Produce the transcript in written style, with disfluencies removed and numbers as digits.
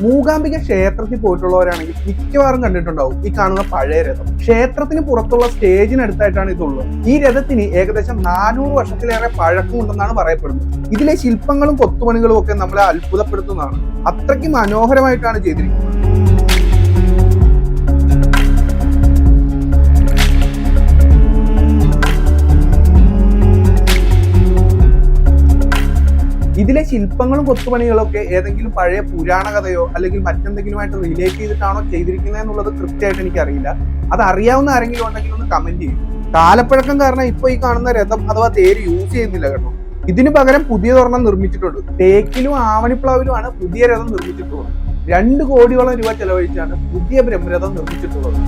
മൂകാംബിക ക്ഷേത്രത്തിൽ പോയിട്ടുള്ളവരാണെങ്കിൽ മിക്കവാറും കണ്ടിട്ടുണ്ടാവും ഈ കാണുന്ന പഴയ രഥം. ക്ഷേത്രത്തിന് പുറത്തുള്ള സ്റ്റേജിനടുത്തായിട്ടാണ് ഇതുള്ളത്. ഈ രഥത്തിന് ഏകദേശം 400 വർഷത്തിലേറെ പഴക്കമുണ്ടെന്നാണ് പറയപ്പെടുന്നത്. ഇതിലെ ശില്പങ്ങളും കൊത്തുപണികളും ഒക്കെ നമ്മളെ അത്ഭുതപ്പെടുത്തുന്നതാണ്. അത്രയ്ക്ക് മനോഹരമായിട്ടാണ് ചെയ്തിരിക്കുന്നത്. ഇതിലെ ശില്പങ്ങളും കൊത്തുപണികളും ഒക്കെ ഏതെങ്കിലും പഴയ പുരാണ കഥയോ അല്ലെങ്കിൽ മറ്റെന്തെങ്കിലുമായിട്ട് റിലേറ്റ് ചെയ്തിട്ടാണോ ചെയ്തിരിക്കുന്നത് എന്നുള്ളത് കൃത്യമായിട്ട് എനിക്കറിയില്ല. അത് അറിയാവുന്ന ആരെങ്കിലും ഉണ്ടെങ്കിൽ ഒന്ന് കമന്റ് ചെയ്യും. കാലപ്പഴക്കം കാരണം ഇപ്പൊ ഈ കാണുന്ന രഥം അഥവാ തേര് യൂസ് ചെയ്യുന്നില്ല കേട്ടോ. ഇതിനു പകരം പുതിയതൊരെണ്ണം നിർമ്മിച്ചിട്ടുണ്ട്. തേക്കിലും ആവണിപ്ലാവിലുമാണ് പുതിയ രഥം നിർമ്മിച്ചിട്ടുള്ളത്. 2 കോടിയോളം രൂപ ചെലവഴിച്ചാണ് പുതിയ ബ്രഹ്മരഥം നിർമ്മിച്ചിട്ടുള്ളത്.